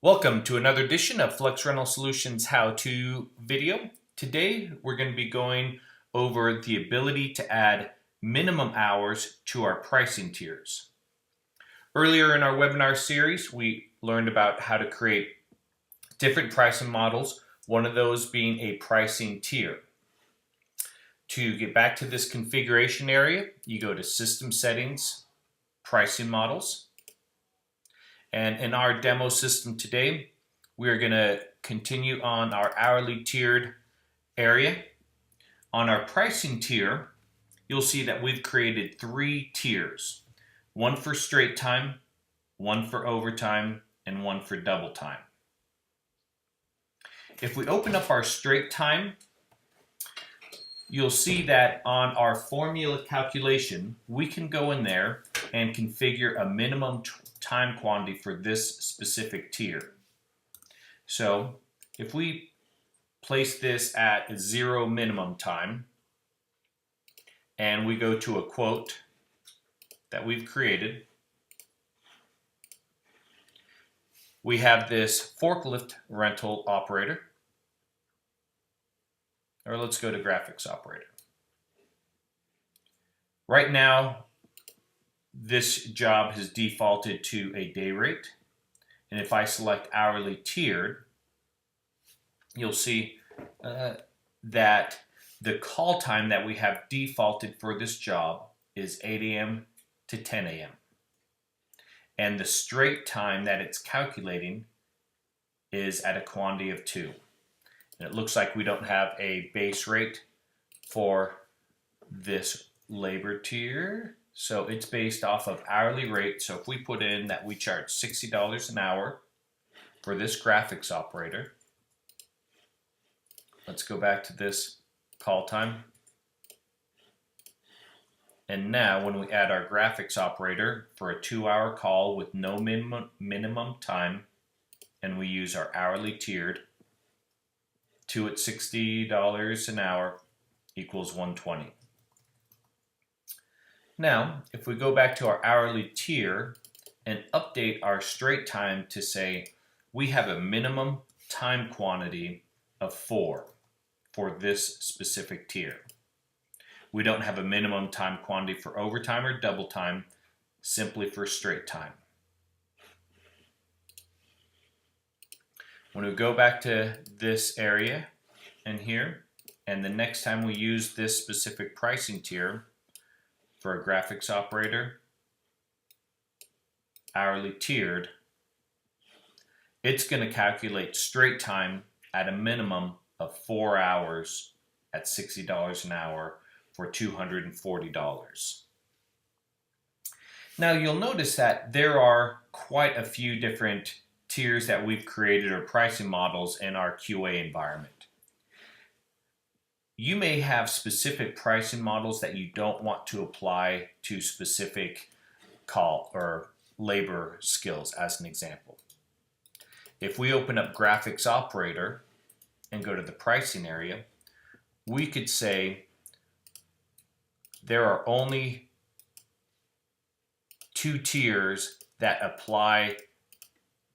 Welcome to another edition of Flex Rental Solutions how-to video. Today we're going to be going over the ability to add minimum hours to our pricing tiers. Earlier in our webinar series we learned about how to create different pricing models, one of those being a pricing tier. To get back to this configuration area, you go to System Settings, Pricing Models. And in our demo system today, we are going to continue on our hourly tiered area. On our pricing tier, you'll see that we've created 3 tiers. One for straight time, one for overtime, and one for double time. If we open up our straight time, you'll see that on our formula calculation, we can go in there and configure a minimum time quantity for this specific tier. So if we place this at 0 minimum time and we go to a quote that we've created, we have this forklift rental operator, or let's go to graphics operator. Right now, this job has defaulted to a day rate, and if I select hourly tiered, you'll see that the call time that we have defaulted for this job is 8 a.m. to 10 a.m. and the straight time that it's calculating is at a quantity of 2. And it looks like we don't have a base rate for this labor tier, so it's based off of hourly rate. So if we put in that we charge $60 an hour for this graphics operator, let's go back to this call time. And now when we add our graphics operator for a 2-hour call with no minimum time, and we use our hourly tiered, 2 at $60 an hour equals 120. Now, if we go back to our hourly tier and update our straight time to say we have a minimum time quantity of 4 for this specific tier. We don't have a minimum time quantity for overtime or double time, simply for straight time. When we go back to this area and here, and the next time we use this specific pricing tier for a graphics operator, hourly tiered, it's going to calculate straight time at a minimum of 4 hours at $60 an hour for $240. Now you'll notice that there are quite a few different tiers that we've created or pricing models in our QA environment. You may have specific pricing models that you don't want to apply to specific call or labor skills, as an example. If we open up graphics operator and go to the pricing area, we could say there are only 2 tiers that apply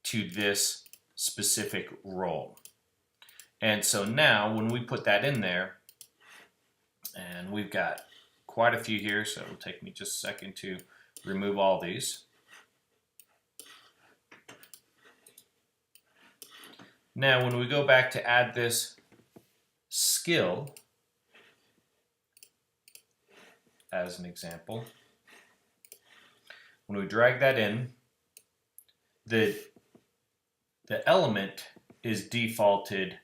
to this specific role. And so now when we put that in there, and we've got quite a few here, so it'll take me just a second to remove all these. Now when we go back to add this skill as an example, when we drag that in, the element is defaulted,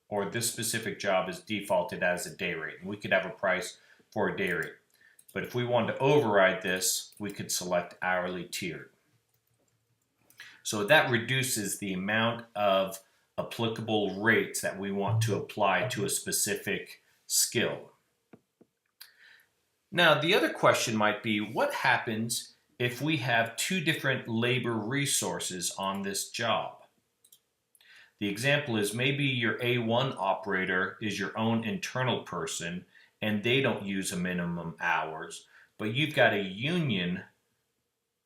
or this specific job is defaulted as a day rate, and we could have a price for a day rate. But if we wanted to override this, we could select hourly tiered. So that reduces the amount of applicable rates that we want to apply to a specific skill. Now the other question might be, what happens if we have 2 different labor resources on this job? The example is maybe your A1 operator is your own internal person and they don't use a minimum hours, but you've got a union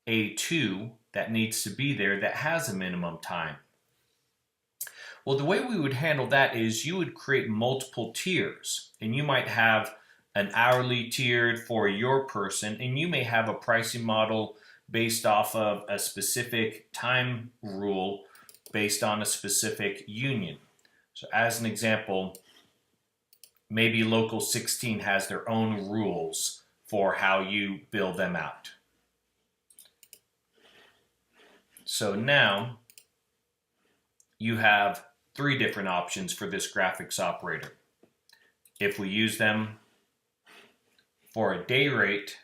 A2 that needs to be there that has a minimum time. Well, the way we would handle that is you would create multiple tiers, and you might have an hourly tiered for your person, and you may have a pricing model based off of a specific time rule based on a specific union. So as an example, maybe Local 16 has their own rules for how you bill them out. So now you have 3 different options for this graphics operator. If we use them for a day rate,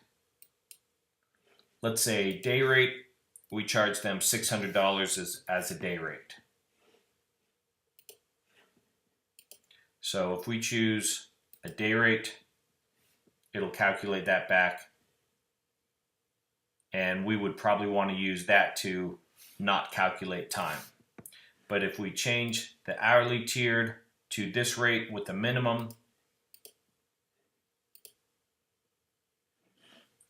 let's say day rate, we charge them $600 as a day rate. So if we choose a day rate, it'll calculate that back, and we would probably want to use that to not calculate time. But if we change the hourly tiered to this rate with the minimum,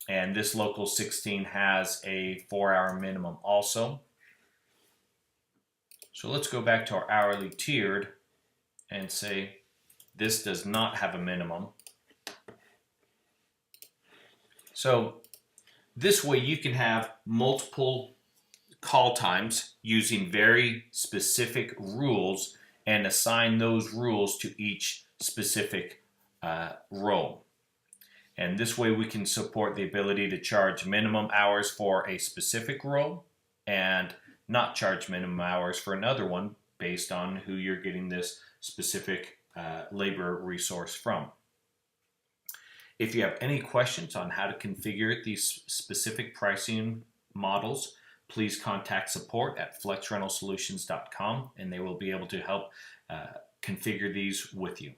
and this Local 16 has a 4-hour minimum also. So let's go back to our hourly tiered and say this does not have a minimum. So this way you can have multiple call times using very specific rules and assign those rules to each specific role. And this way we can support the ability to charge minimum hours for a specific role and not charge minimum hours for another one based on who you're getting this specific labor resource from. If you have any questions on how to configure these specific pricing models, please contact support at flexrentalsolutions.com, and they will be able to help configure these with you.